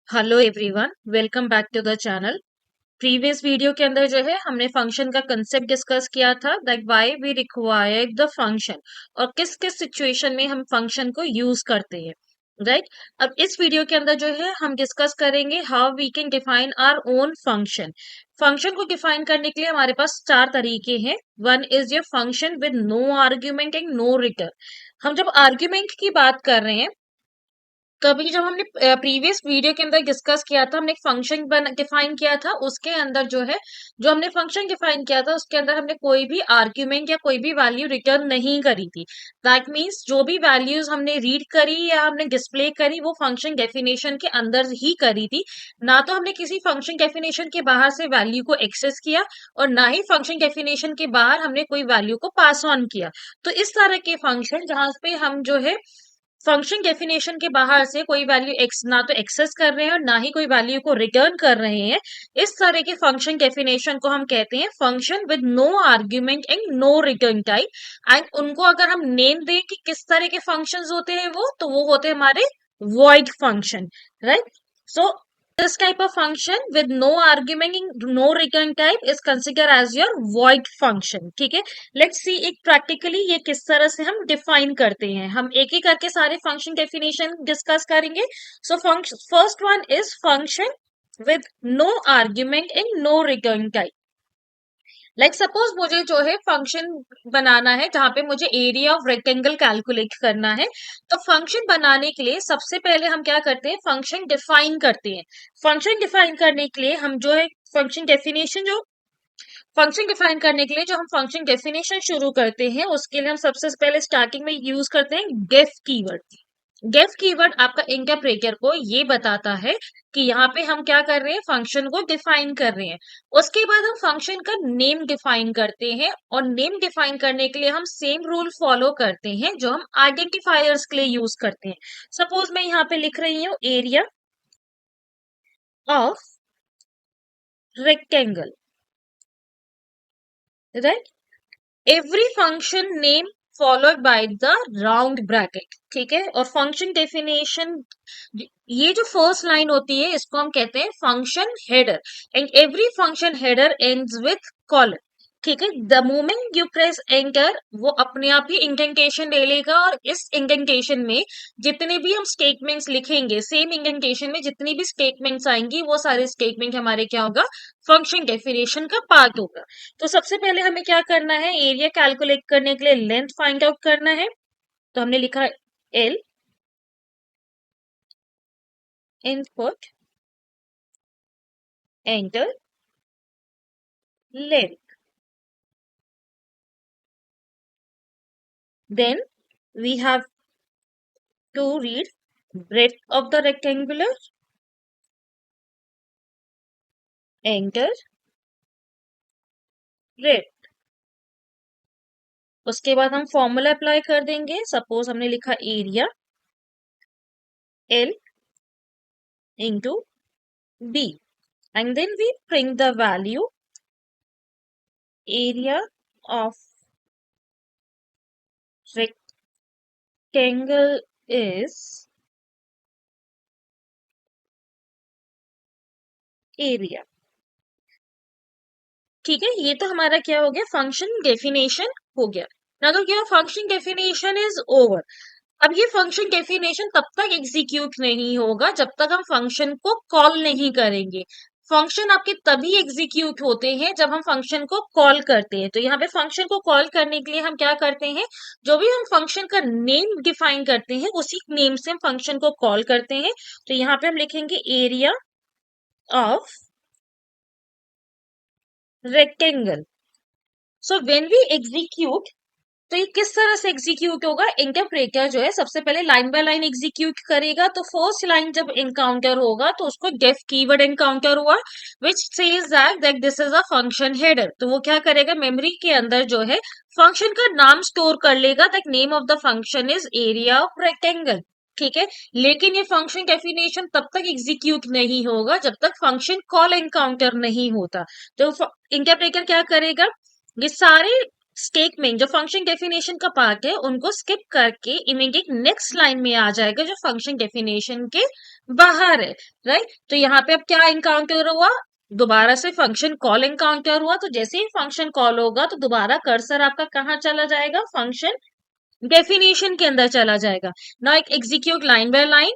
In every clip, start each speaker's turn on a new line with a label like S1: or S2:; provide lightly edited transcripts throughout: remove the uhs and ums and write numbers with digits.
S1: Hello everyone, welcome back to the channel. Previous video के अंदर जो है हमने फंक्शन का कंसेप्ट डिस्कस किया था, that why we require the function और किस किस सिचुएशन में हम फंक्शन को यूज करते हैं, राइट। अब इस वीडियो के अंदर जो है हम डिस्कस करेंगे how we can define our own function. Function को डिफाइन करने के लिए हमारे पास चार तरीके हैं। One is your function with no argument and no return. हम जब आर्ग्यूमेंट की बात कर रहे हैं, कभी जब हमने प्रीवियस वीडियो के अंदर डिस्कस किया था, हमने एक फंक्शन डिफाइन किया था। उसके अंदर जो है, जो हमने फंक्शन डिफाइन किया था उसके अंदर हमने कोई भी आर्ग्यूमेंट या कोई भी वैल्यू रिटर्न नहीं करी थी। दैट मीन्स जो भी वैल्यूज हमने रीड करी या हमने डिस्प्ले करी वो फंक्शन डेफिनेशन के अंदर ही करी थी। ना तो हमने किसी फंक्शन डेफिनेशन के बाहर से वैल्यू को एक्सेस किया और ना ही फंक्शन डेफिनेशन के बाहर हमने कोई वैल्यू को पास ऑन किया। तो इस तरह के फंक्शन जहां पे हम जो है फंक्शन डेफिनेशन के बाहर से कोई वैल्यू एक्स ना तो एक्सेस कर रहे हैं और ना ही कोई वैल्यू को रिटर्न कर रहे हैं, इस तरह के फंक्शन डेफिनेशन को हम कहते हैं function with no argument and no return type. And उनको अगर हम नेम दें कि किस तरह के फंक्शंस होते हैं वो, तो वो होते हैं हमारे void function, right? So this type of function with no argument and no return type is considered as your void function। ठीक है, लेट्स सी एक प्रैक्टिकली ये किस तरह से हम डिफाइन करते हैं। हम एक एक करके सारे फंक्शन डेफिनेशन डिस्कस करेंगे। So first one is function with no argument and no return type. Like suppose मुझे जो है फंक्शन बनाना है जहां पे मुझे एरिया ऑफ रेक्टेंगल कैलकुलेट करना है। तो फंक्शन बनाने के लिए सबसे पहले हम क्या करते हैं, फंक्शन डिफाइन करते हैं। फंक्शन डिफाइन करने के लिए हम जो है फंक्शन डेफिनेशन जो फंक्शन डिफाइन करने के लिए जो हम फंक्शन डेफिनेशन शुरू करते हैं उसके लिए हम सबसे पहले स्टार्टिंग में यूज करते हैं गेफ कीवर्ड। गेफ कीवर्ड आपका इंटरप्रेटर को ये बताता है कि यहाँ पे हम क्या कर रहे हैं, फंक्शन को डिफाइन कर रहे हैं। उसके बाद हम फंक्शन का नेम डिफाइन करते हैं और नेम डिफाइन करने के लिए हम सेम रूल फॉलो करते हैं जो हम आइडेंटिफायर्स के लिए यूज करते हैं। सपोज मैं यहाँ पे लिख रही हूँ area of rectangle, right. Every function name followed by the round bracket, ठीक है। और फंक्शन डेफिनेशन, ये जो फर्स्ट लाइन होती है इसको हम कहते हैं function header. And every function header ends with colon, ठीक है। The moment you press enter वो अपने आप ही इंडेंटेशन ले लेगा और इस इंडेंटेशन में जितने भी हम स्टेटमेंट्स लिखेंगे, सेम इंडेंटेशन में जितनी भी स्टेटमेंट्स आएंगी वो सारे स्टेटमेंट हमारे क्या होगा, फंक्शन डेफिनेशन का पार्ट होगा। तो सबसे पहले हमें क्या करना है, एरिया कैलकुलेट करने के लिए लेंथ फाइंड आउट करना है। तो हमने लिखा L input enter length, then we have to read breadth of the rectangular, enter breadth। उसके बाद हम फॉर्मूला अप्लाई कर देंगे। सपोज हमने लिखा area L into B and then we print the value area of rectangle is area, ठीक है। ये तो हमारा क्या हो गया, फंक्शन डेफिनेशन हो गया ना। तो क्या, फंक्शन डेफिनेशन इज ओवर। अब ये फंक्शन डेफिनेशन तब तक एग्जीक्यूट नहीं होगा जब तक हम फंक्शन को कॉल नहीं करेंगे। फंक्शन आपके तभी एग्जीक्यूट होते हैं जब हम फंक्शन को कॉल करते हैं। तो यहाँ पे फंक्शन को कॉल करने के लिए हम क्या करते हैं, जो भी हम फंक्शन का नेम डिफाइन करते हैं उसी नेम से हम फंक्शन को कॉल करते हैं। तो यहाँ पे हम लिखेंगे area of rectangle. So when we execute, तो ये किस तरह से एग्जीक्यूट होगा, इंटरप्रेटर जो है सबसे पहले लाइन बाय लाइन एग्जीक्यूट करेगा। तो फर्स्ट लाइन जब इनकाउंटर होगा तो उसको डेफ कीवर्ड इनकाउंटर हुआ which says that this is a function header. तो वो क्या करेगा, मेमोरी के अंदर जो है फंक्शन का नाम स्टोर कर लेगा, that name of the function is area of rectangle, ठीक है। लेकिन ये फंक्शन डेफिनेशन तब तक एग्जीक्यूट नहीं होगा जब तक फंक्शन कॉल एनकाउंटर नहीं होता। तो इंटरप्रेटर क्या करेगा, ये सारे स्टेटमेंट जो फंक्शन डेफिनेशन का पार्ट है उनको स्किप करके इमीडिएट नेक्स्ट लाइन में आ जाएगा जो फंक्शन डेफिनेशन के बाहर है, राइट। तो यहाँ पे अब क्या इनकाउंटर हुआ, दोबारा से फंक्शन कॉल इनकाउंटर हुआ। तो जैसे ही फंक्शन कॉल होगा तो दोबारा कर्सर आपका कहाँ चला जाएगा, फंक्शन डेफिनेशन के अंदर चला जाएगा। ना एक एग्जीक्यूट लाइन बाय लाइन,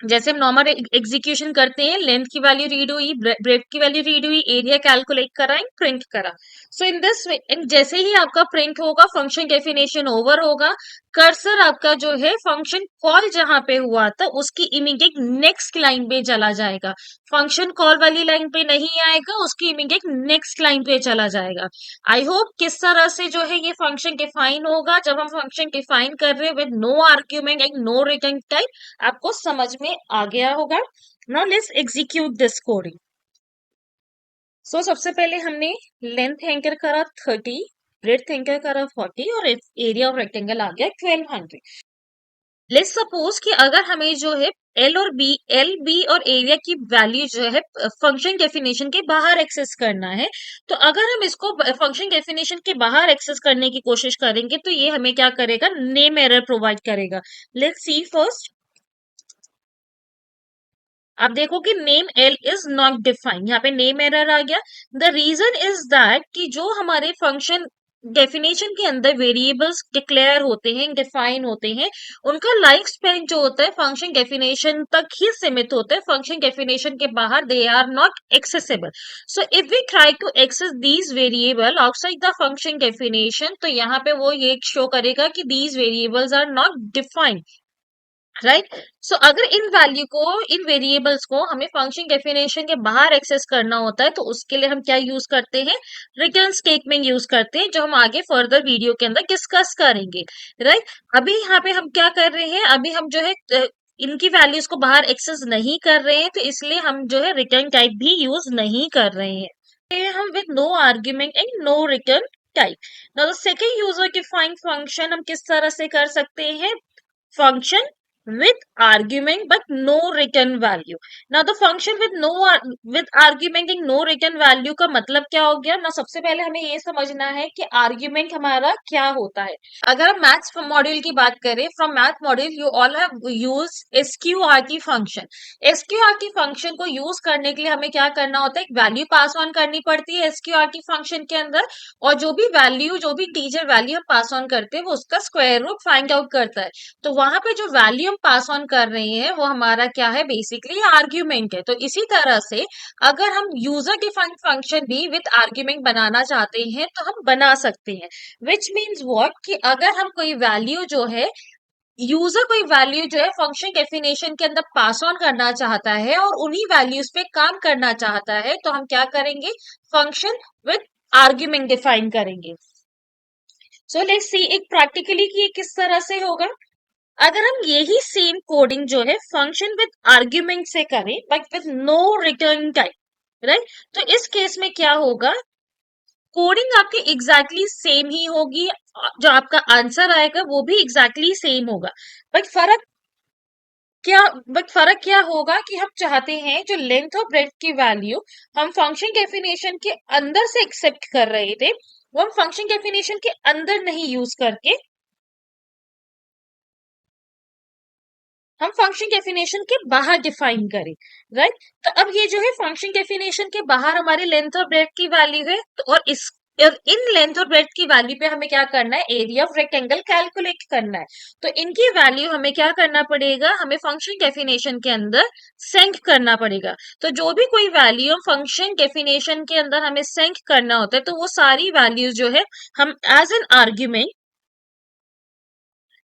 S1: जैसे हम नॉर्मल एग्जीक्यूशन करते हैं, लेंथ की वैल्यू रीड हुई, ब्रेथ की वैल्यू रीड हुई, एरिया कैलकुलेट करा, प्रिंट करा। सो इन दिस वे, जैसे ही आपका प्रिंट होगा फंक्शन डेफिनेशन ओवर होगा, कर्सर आपका जो है फंक्शन कॉल जहां पे हुआ था उसकी इमीडिएट नेक्स्ट लाइन पे चला जाएगा। फंक्शन कॉल वाली लाइन पे नहीं आएगा, उसकी इमीडिएट नेक्स्ट लाइन पे चला जाएगा। आई होप किस तरह से जो है ये फंक्शन डिफाइन होगा जब हम फंक्शन डिफाइन कर रहे हैं with no argument and no return type, आपको समझ में आ गया होगा। Now let's execute this coding. So सबसे पहले हमने लेंथ एंकर करा 30, ब्रेड्थ एंकर करा 40 और एरिया ऑफ रेक्टेंगल आ गया 1200। लेट्स सपोज कि अगर हमें जो है एल बी और एरिया की वैल्यू जो है फंक्शन डेफिनेशन के बाहर एक्सेस करना है, तो अगर हम इसको फंक्शन डेफिनेशन के बाहर एक्सेस करने की कोशिश करेंगे तो ये हमें क्या करेगा, नेम एरर प्रोवाइड करेगा। लेट्स सी फर्स्ट, आप देखो कि name L is not defined, यहाँ पे नेम एरर आ गया। द रीजन इज दैट कि जो हमारे फंक्शन डेफिनेशन के अंदर वेरिएबल्स डिक्लेयर होते हैं, डिफाइन होते हैं, उनका लाइफ स्पेन जो होता है फंक्शन डेफिनेशन तक ही सीमित होता है। फंक्शन डेफिनेशन के बाहर they are not accessible. So if we try to access these variable outside the function definition, तो यहाँ पे वो ये शो करेगा कि these variables are not defined, right. So अगर इन वैल्यू को, इन वेरिएबल्स को हमें फंक्शन डेफिनेशन के बाहर एक्सेस करना होता है तो उसके लिए हम क्या यूज करते हैं, रिटर्न स्टेटमेंट यूज करते हैं, जो हम आगे फर्दर वीडियो के अंदर डिस्कस करेंगे, राइट। अभी यहाँ पे हम क्या कर रहे हैं, अभी हम जो है इनकी वैल्यूज को बाहर एक्सेस नहीं कर रहे हैं, तो इसलिए हम जो है रिटर्न टाइप भी यूज नहीं कर रहे हैं। ये हम with no argument and no return type. Now the second user defined function हम किस तरह से कर सकते हैं, function with argument but no return value. Now the function with no with argument and no return value का मतलब क्या हो गया ना, सबसे पहले हमें ये समझना है कि argument हमारा क्या होता है। अगर हम मैथ्स मॉड्यूल की बात करें, from math module you all have use SQRT function. SQRT function को यूज करने के लिए हमें क्या करना होता है, एक वैल्यू पास ऑन करनी पड़ती है एसक्यूआरटी फंक्शन के अंदर, और जो भी वैल्यू, जो भी टीचर वैल्यू हम पास ऑन करते हैं वो उसका स्क्वायर रूट फाइंड आउट करता है। तो वहां पे जो वैल्यू हम पास ऑन कर रहे हैं वो हमारा क्या है, बेसिकली आर्ग्यूमेंट है। तो इसी तरह से अगर हम यूजर डिफाइंड फंक्शन भी विद आर्ग्यूमेंट बनाना चाहते हैं तो हम बना सकते हैं। विच मीन्स व्हाट, कि अगर हम कोई वैल्यू जो है, यूजर कोई वैल्यू जो है फंक्शन डेफिनेशन के अंदर पास ऑन करना चाहता है और उन्हीं वैल्यूज पे काम करना चाहता है, तो हम क्या करेंगे, फंक्शन विद आर्ग्यूमेंट डिफाइन करेंगे। सो लेट्स सी एक प्रैक्टिकली कि ये किस तरह से होगा। अगर हम यही सेम कोडिंग जो है फंक्शन विद आर्ग्यूमेंट से करें but with no return type, right, तो इस केस में क्या होगा, कोडिंग आपकी एग्जैक्टली सेम ही होगी, जो आपका आंसर आएगा वो भी एग्जैक्टली सेम होगा। बट फर्क क्या, होगा कि हम चाहते हैं जो लेंथ और ब्रेड्थ की वैल्यू हम फंक्शन डेफिनेशन के अंदर से एक्सेप्ट कर रहे थे, वो हम फंक्शन डेफिनेशन के अंदर नहीं यूज करके हम फंक्शन डेफिनेशन के बाहर डिफाइन करें, राइट। तो अब ये जो है फंक्शन डेफिनेशन के बाहर हमारी लेंथ और ब्रेड्थ की वैल्यू है, तो और इस और इन लेंथ और ब्रेड्थ की वैल्यू पे हमें क्या करना है, एरिया ऑफ रेक्टेंगल कैलकुलेट करना है। तो इनकी वैल्यू हमें क्या करना पड़ेगा, हमें फंक्शन डेफिनेशन के अंदर सेंक करना पड़ेगा। तो जो भी कोई वैल्यू फंक्शन डेफिनेशन के अंदर हमें सेंक करना होता है, तो वो सारी वैल्यूज जो है हम एज एन आर्ग्यूमेंट,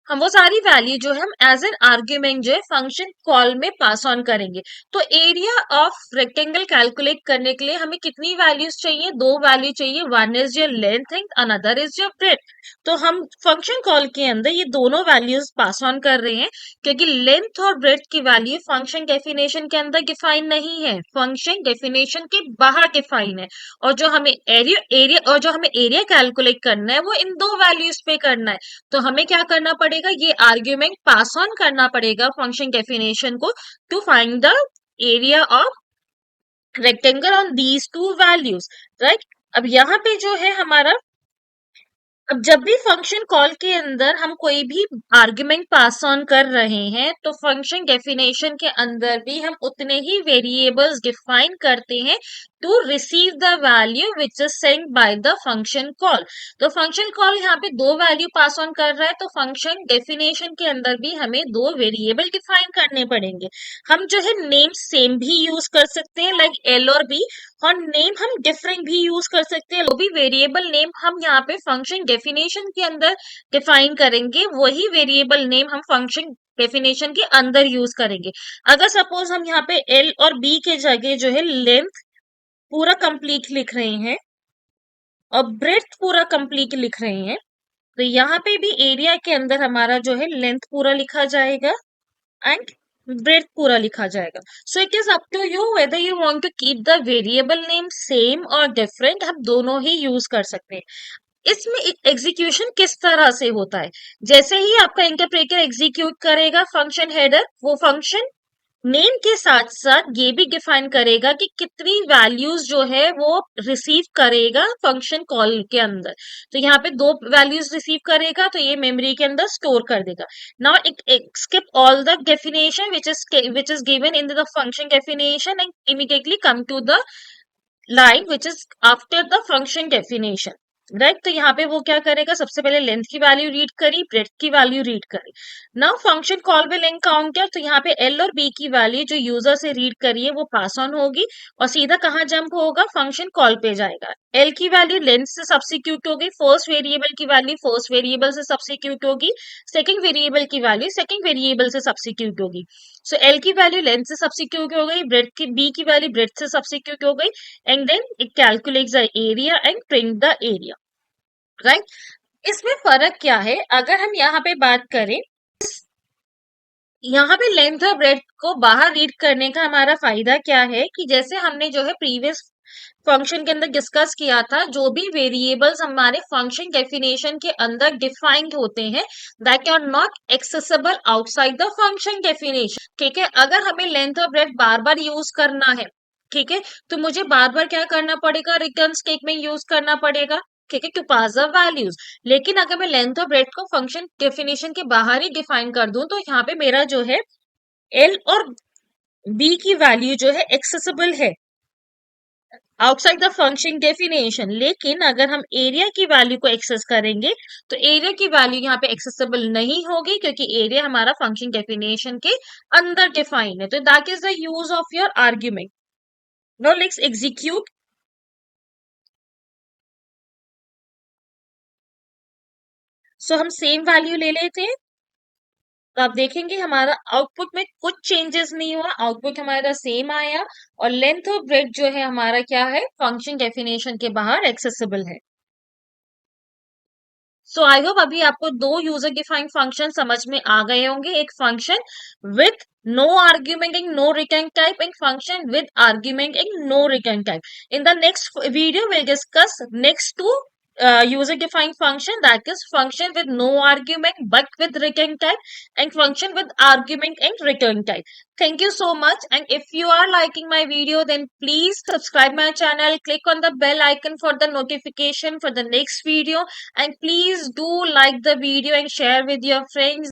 S1: हम वो सारी वैल्यू जो है हम एज एन आर्ग्यूमेंट जो है फंक्शन कॉल में पास ऑन करेंगे। तो एरिया ऑफ रेक्टेंगल कैलकुलेट करने के लिए हमें कितनी वैल्यूज चाहिए, दो वैल्यू चाहिए, one is your length and another is your breadth. तो हम फंक्शन कॉल के अंदर ये दोनों वैल्यूज पास ऑन कर रहे हैं, क्योंकि लेंथ और ब्रेड्थ की वैल्यू फंक्शन डेफिनेशन के अंदर डिफाइन नहीं है, फंक्शन डेफिनेशन के बाहर डिफाइन है। और जो हमें एरिया कैलकुलेट करना है वो इन दो वैल्यूज पे करना है। तो हमें क्या करना पड़ेगा, ये आर्ग्यूमेंट पास ऑन करना पड़ेगा फंक्शन डेफिनेशन को to find the area of rectangle on these two values, right. अब यहाँ पे जो है हमारा अब जब भी फंक्शन कॉल के अंदर हम कोई भी आर्ग्यूमेंट पास ऑन कर रहे हैं तो फंक्शन डेफिनेशन के अंदर भी हम उतने ही वेरिएबल्स डिफाइन करते हैं to receive the value which is sent by the function call. तो फंक्शन कॉल यहाँ पे दो वैल्यू पास ऑन कर रहा है तो फंक्शन डेफिनेशन के अंदर भी हमें दो वेरिएबल डिफाइन करने पड़ेंगे। हम जो है नेम सेम भी यूज कर सकते हैं लाइक एल और बी, और नेम हम डिफरेंट भी यूज कर सकते हैं। वो भी वेरिएबल नेम हम यहाँ पे फंक्शन डेफिनेशन के अंदर डिफाइन करेंगे, वही वेरिएबल नेम हम फंक्शन डेफिनेशन के अंदर यूज करेंगे। अगर सपोज हम यहाँ पे एल और बी के जगह जो है लेंथ पूरा कंप्लीट लिख रहे हैं और ब्रेथ पूरा कंप्लीट लिख रहे हैं, तो यहाँ पे भी एरिया के अंदर हमारा जो है लेंथ पूरा लिखा जाएगा एंड ब्रेथ पूरा लिखा जाएगा। So it is up to you whether you want to keep the variable name same और डिफरेंट, हम दोनों ही यूज कर सकते हैं। इसमें एग्जीक्यूशन किस तरह से होता है, जैसे ही आपका इंटरप्रेटर एग्जीक्यूट करेगा फंक्शन हेडर, वो फंक्शन नेम के साथ साथ ये भी डिफाइन करेगा कि कितनी वैल्यूज जो है वो रिसीव करेगा फंक्शन कॉल के अंदर। तो यहाँ पे दो वैल्यूज रिसीव करेगा तो ये मेमोरी के अंदर स्टोर कर देगा। Now it skip all the definition which is given in the function definition and immediately come to the line which is after the function definition, right. तो यहाँ पे वो क्या करेगा, सबसे पहले लेंथ की वैल्यू रीड करी, ब्रेथ की वैल्यू रीड करी। Now function call will encounter, तो यहाँ पे एल और बी की वैल्यू जो यूजर से रीड करी है वो पास ऑन होगी और सीधा कहाँ जंप होगा, फंक्शन कॉल पे जाएगा। एल की वैल्यू लेंथ से सब्स्टिट्यूट होगी, फर्स्ट वेरिएबल की वैल्यू फर्स्ट वेरिएबल से सब्स्टिट्यूट होगी, सेकंड वेरिएबल की वैल्यू सेकंड वेरिएबल से सब्स्टिट्यूट होगी। सो एल की वैल्यू लेंथ से सब्स्टिट्यूट हो गई, ब्रेथ की बी की वैल्यू ब्रेथ से सब्स्टिट्यूट हो गई, and then it calculates the area and print the area, right. इसमें फर्क क्या है, अगर हम यहाँ पे बात करें, यहाँ पे लेंथ और ब्रेथ को बाहर रीड करने का हमारा फायदा क्या है कि जैसे हमने जो है प्रीवियस फंक्शन के अंदर डिस्कस किया था, जो भी वेरिएबल्स हमारे फंक्शन डेफिनेशन के अंदर डिफाइंड होते हैं that are not accessible outside the function definition, ठीक है। अगर हमें लेंथ और ब्रेथ बार बार यूज करना है, ठीक है, तो मुझे बार बार क्या करना पड़ेगा, रिटर्न स्टेटमेंट यूज करना पड़ेगा, ठीक है, टू पास द वैल्यूज। लेकिन अगर मैं लेंथ और ब्रेथ को फंक्शन डेफिनेशन के बाहर ही डिफाइन कर दूं तो यहाँ पे मेरा जो है एल और बी की वैल्यू जो है एक्सेसिबल है आउटसाइड द फंक्शन डेफिनेशन। लेकिन अगर हम एरिया की वैल्यू को एक्सेस करेंगे तो एरिया की वैल्यू यहाँ पे एक्सेसिबल नहीं होगी क्योंकि एरिया हमारा फंक्शन डेफिनेशन के अंदर डिफाइन है। तो that is the use of your argument. Now let's execute. So हम सेम वैल्यू ले लेते हैं, तो आप देखेंगे हमारा आउटपुट में कुछ चेंजेस नहीं हुआ, आउटपुट हमारा सेम आया और लेंथ और ब्रेथ जो है हमारा क्या है, फंक्शन डेफिनेशन के बाहर एक्सेसिबल है। सो आई होप अभी आपको दो यूजर डिफाइंड फंक्शन समझ में आ गए होंगे, एक function with no argument and no return type and function with argument and no return type. In the next video we'll discuss next two user defined function, that is function with no argument but with return type and function with argument and return type. Thank you so much, and if you are liking my video then please subscribe my channel, click on the bell icon for the notification for the next video, and please do like the video and share with your friends.